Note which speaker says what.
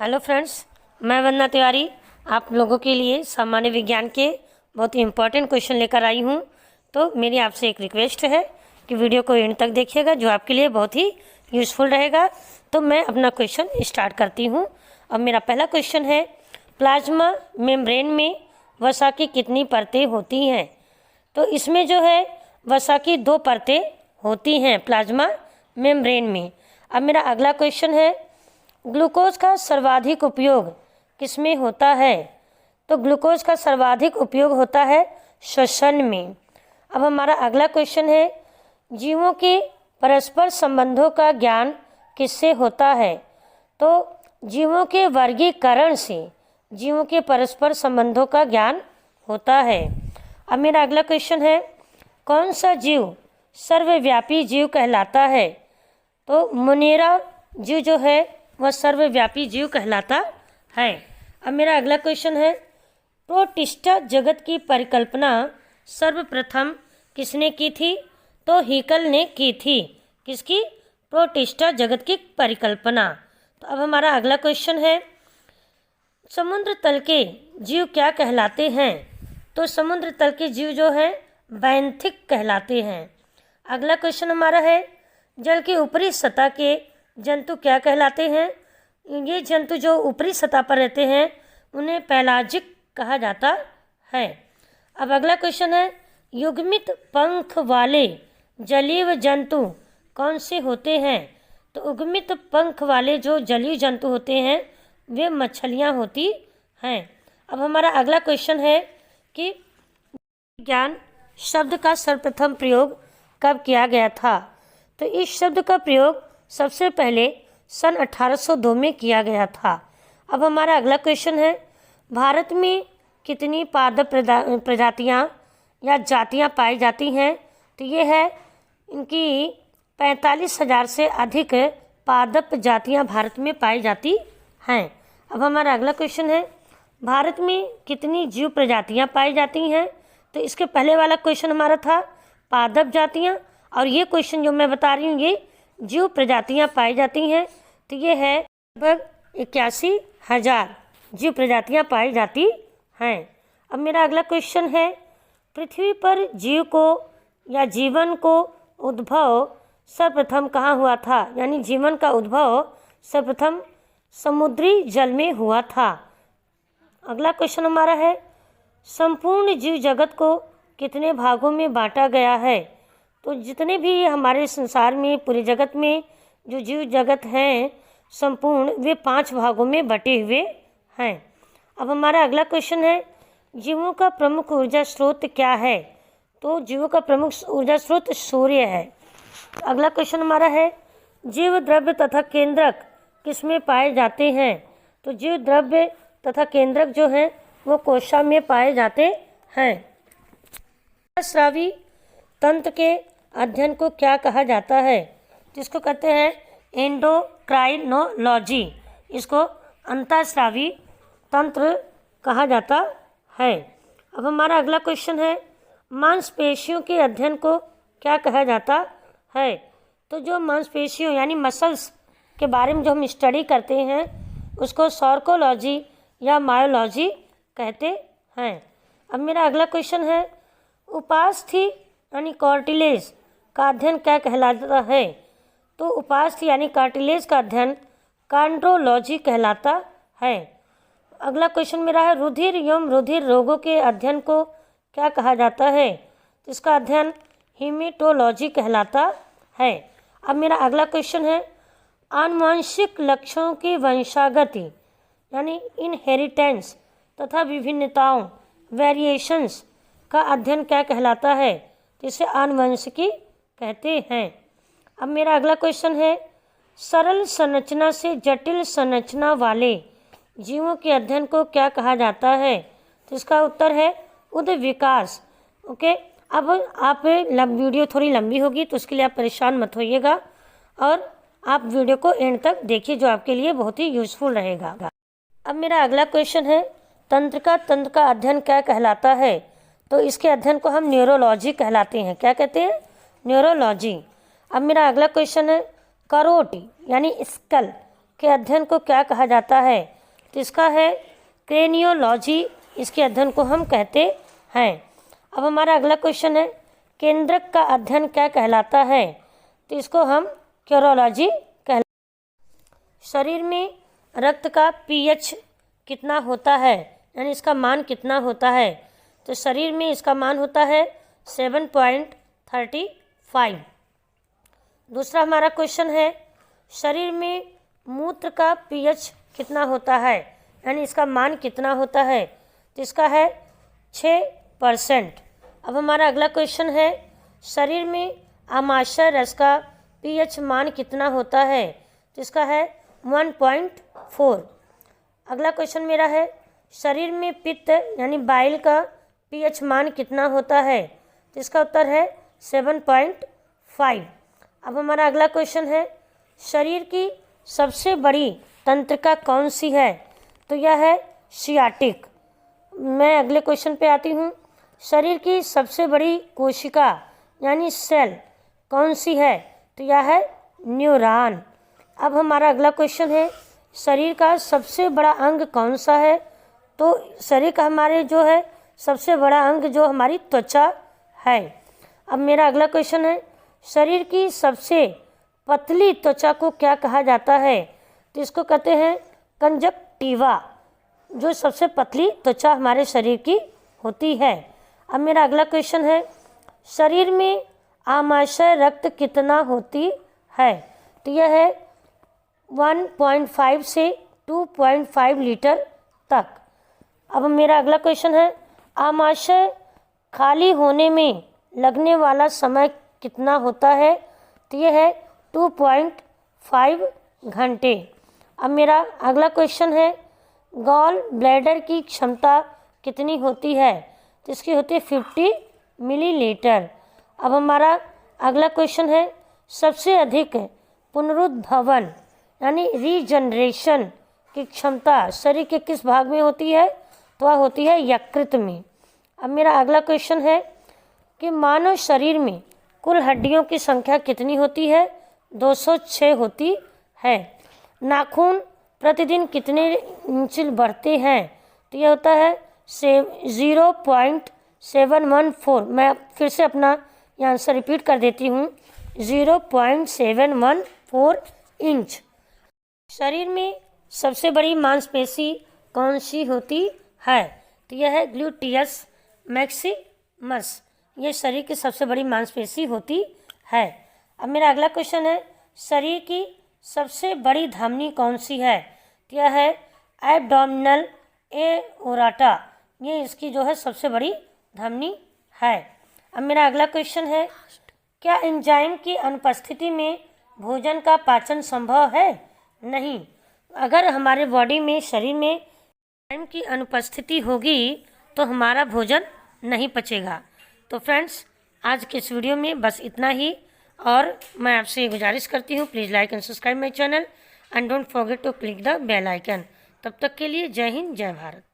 Speaker 1: Hello friends, मैं वंदना तिवारी आप लोगों के लिए सामान्य विज्ञान के बहुत ही इम्पोर्टेंट क्वेश्चन लेकर आई हूँ। तो मेरी आपसे एक रिक्वेस्ट है कि वीडियो को एंड तक देखिएगा, जो आपके लिए बहुत ही यूज़फुल रहेगा। तो मैं अपना क्वेश्चन स्टार्ट करती हूँ। अब मेरा पहला क्वेश्चन है, प्लाज्मा मेम्ब्रेन में वसा की कितनी परतें होती हैं? तो इसमें जो है वसा की 2 परतें होती हैं प्लाज्मा मेम्ब्रेन में। अब मेरा अगला क्वेश्चन है, ग्लूकोज का सर्वाधिक उपयोग किसमें होता है? तो ग्लूकोज का सर्वाधिक उपयोग होता है श्वसन में। अब हमारा अगला क्वेश्चन है, जीवों के परस्पर संबंधों का ज्ञान किससे होता है? तो जीवों के वर्गीकरण से जीवों के परस्पर संबंधों का ज्ञान होता है। अब मेरा अगला क्वेश्चन है, कौन सा जीव सर्वव्यापी जीव कहलाता है? तो मुनेरा जीव जो है वह सर्वव्यापी जीव कहलाता है। अब मेरा अगला क्वेश्चन है, प्रोटिस्टा जगत की परिकल्पना सर्वप्रथम किसने की थी? तो हीकल ने की थी। किसकी? प्रोटिस्टा जगत की परिकल्पना। तो अब हमारा अगला क्वेश्चन है, समुद्र तल के जीव क्या कहलाते हैं? तो समुद्र तल के जीव जो है बैंथिक कहलाते हैं। अगला क्वेश्चन हमारा है, जल की ऊपरी सतह के जंतु क्या कहलाते हैं? ये जंतु जो ऊपरी सतह पर रहते हैं उन्हें पेलाजिक कहा जाता है। अब अगला क्वेश्चन है, युग्मित पंख वाले जलीय जंतु कौन से होते हैं? तो उग्मित पंख वाले जो जलीय जंतु होते हैं वे मछलियाँ होती हैं। अब हमारा अगला क्वेश्चन है कि विज्ञान शब्द का सर्वप्रथम प्रयोग कब किया गया था? तो इस शब्द का प्रयोग सबसे पहले सन 1802 में किया गया था। अब हमारा अगला क्वेश्चन है, भारत में कितनी पादप प्रजातियां या जातियां पाई जाती हैं? तो ये है इनकी 45,000 से अधिक पादप जातियां भारत में पाई जाती हैं। अब हमारा अगला क्वेश्चन है, भारत में कितनी जीव प्रजातियां पाई जाती हैं? तो इसके पहले वाला क्वेश्चन हमारा था पादप जातियां, और ये क्वेश्चन जो मैं बता रही हूँ ये जीव प्रजातियां पाई जाती हैं। तो ये है लगभग 81,000 जीव प्रजातियां पाई जाती हैं। अब मेरा अगला क्वेश्चन है, पृथ्वी पर जीव को या जीवन को उद्भव सर्वप्रथम कहाँ हुआ था? यानी जीवन का उद्भव सर्वप्रथम समुद्री जल में हुआ था। अगला क्वेश्चन हमारा है, संपूर्ण जीव जगत को कितने भागों में बांटा गया है? तो जितने भी हमारे संसार में पूरे जगत में जो जीव जगत हैं संपूर्ण, वे 5 भागों में बटे हुए हैं। अब हमारा अगला क्वेश्चन है, जीवों का प्रमुख ऊर्जा स्रोत क्या है? तो जीवों का प्रमुख ऊर्जा स्रोत सूर्य है। अगला क्वेश्चन हमारा है, जीव द्रव्य तथा केंद्रक किसमें पाए जाते हैं? तो जीव द्रव्य तथा केंद्रक जो हैं वो कोशिका में पाए जाते हैं। स्रावी तंत्र के अध्ययन को क्या कहा जाता है? जिसको कहते हैं एंडोक्राइनोलॉजी। इसको अंतःस्रावी तंत्र कहा जाता है। अब हमारा अगला क्वेश्चन है, मांसपेशियों के अध्ययन को क्या कहा जाता है? तो जो मांसपेशियों यानी मसल्स के बारे में जो हम स्टडी करते हैं उसको सार्कोलॉजी या मायोलॉजी कहते हैं। अब मेरा अगला क्वेश्चन है, उपास्थि यानी कार्टिलेज का अध्ययन क्या कहलाता है? तो उपास्थि यानी कार्टिलेज का अध्ययन कॉन्ड्रोलॉजी कहलाता है। अगला क्वेश्चन मेरा है, रुधिर एवं रुधिर रोगों के अध्ययन को क्या कहा जाता है? तो इसका अध्ययन हीमेटोलॉजी कहलाता है। अब मेरा अगला क्वेश्चन है, आनुवंशिक लक्षणों की वंशागति यानी इनहेरिटेंस तथा विभिन्नताओं वेरिएशंस का अध्ययन क्या कहलाता है? जिसे आनुवंशिकी कहते हैं। अब मेरा अगला क्वेश्चन है, सरल संरचना से जटिल संरचना वाले जीवों के अध्ययन को क्या कहा जाता है? तो इसका उत्तर है उद्विकास। ओके, अब आप वीडियो थोड़ी लंबी होगी तो उसके लिए आप परेशान मत होइएगा और आप वीडियो को एंड तक देखिए, जो आपके लिए बहुत ही यूज़फुल रहेगा। अब मेरा अगला क्वेश्चन है, तंत्र का अध्ययन क्या कहलाता है? तो इसके अध्ययन को हम न्यूरोलॉजी कहलाते हैं। क्या कहते हैं? न्यूरोलॉजी। अब मेरा अगला क्वेश्चन है, करोटी यानी स्कल के अध्ययन को क्या कहा जाता है? तो इसका है क्रेनियोलॉजी, इसके अध्ययन को हम कहते हैं। अब हमारा अगला क्वेश्चन है, केंद्रक का अध्ययन क्या कहलाता है? तो इसको हम क्यूरोलॉजी कहलाता। शरीर में रक्त का पीएच कितना होता है, यानी इसका मान कितना होता है? तो शरीर में इसका मान होता है 7.35। दूसरा हमारा क्वेश्चन है, शरीर में मूत्र का पीएच कितना होता है, यानी इसका मान कितना होता है? तो इसका है 6%। अब हमारा अगला क्वेश्चन है, शरीर में आमाशय रस का पीएच मान कितना होता है? तो इसका है 1.4। अगला क्वेश्चन मेरा है, शरीर में पित्त यानी बाइल का पीएच मान कितना होता है? तो इसका उत्तर है 7.5। अब हमारा अगला क्वेश्चन है, शरीर की सबसे बड़ी तंत्रिका कौन सी है? तो यह है सियाटिक। मैं अगले क्वेश्चन पे आती हूँ, शरीर की सबसे बड़ी कोशिका यानी सेल कौन सी है? तो यह है न्यूरॉन। अब हमारा अगला क्वेश्चन है, शरीर का सबसे बड़ा अंग कौन सा है? तो शरीर का हमारे जो है सबसे बड़ा अंग जो हमारी त्वचा है। अब मेरा अगला क्वेश्चन है, शरीर की सबसे पतली त्वचा को क्या कहा जाता है? तो इसको कहते हैं कंजक्टिवा, जो सबसे पतली त्वचा हमारे शरीर की होती है। अब मेरा अगला क्वेश्चन है, शरीर में आमाशय रक्त कितना होती है? तो यह है 1.5 से 2.5 लीटर तक। अब मेरा अगला क्वेश्चन है, आमाशय खाली होने में लगने वाला समय कितना होता है? तो यह है 2.5 घंटे। अब मेरा अगला क्वेश्चन है, गॉल ब्लैडर की क्षमता कितनी होती है? तो इसकी होती है 50 मिलीलीटर। अब हमारा अगला क्वेश्चन है, सबसे अधिक पुनरुद्भवन यानी रीजनरेशन की क्षमता शरीर के किस भाग में होती है? तो वह होती है यकृत में। अब मेरा अगला क्वेश्चन है कि मानव शरीर में कुल हड्डियों की संख्या कितनी होती है? 206 होती है। नाखून प्रतिदिन कितने इंच बढ़ते हैं? तो यह होता है 0.714। मैं फिर से अपना ये आंसर रिपीट कर देती हूँ, 0.714 इंच। शरीर में सबसे बड़ी मांसपेशी कौन सी होती है? तो यह है ग्लूटियस मैक्सिमस, ये शरीर की सबसे बड़ी मांसपेशी होती है। अब मेरा अगला क्वेश्चन है, शरीर की सबसे बड़ी धमनी कौन सी है? तो यह है एब्डोमिनल एओर्टा, ये इसकी जो है सबसे बड़ी धमनी है। अब मेरा अगला क्वेश्चन है, क्या एंजाइम की अनुपस्थिति में भोजन का पाचन संभव है? नहीं। अगर हमारे बॉडी में शरीर में एंजाइम की अनुपस्थिति होगी तो हमारा भोजन नहीं पचेगा। तो फ्रेंड्स, आज के इस वीडियो में बस इतना ही, और मैं आपसे ये गुजारिश करती हूँ, please like and subscribe my channel and don't forget to click the bell icon. तब तक के लिए जय हिंद, जय भारत।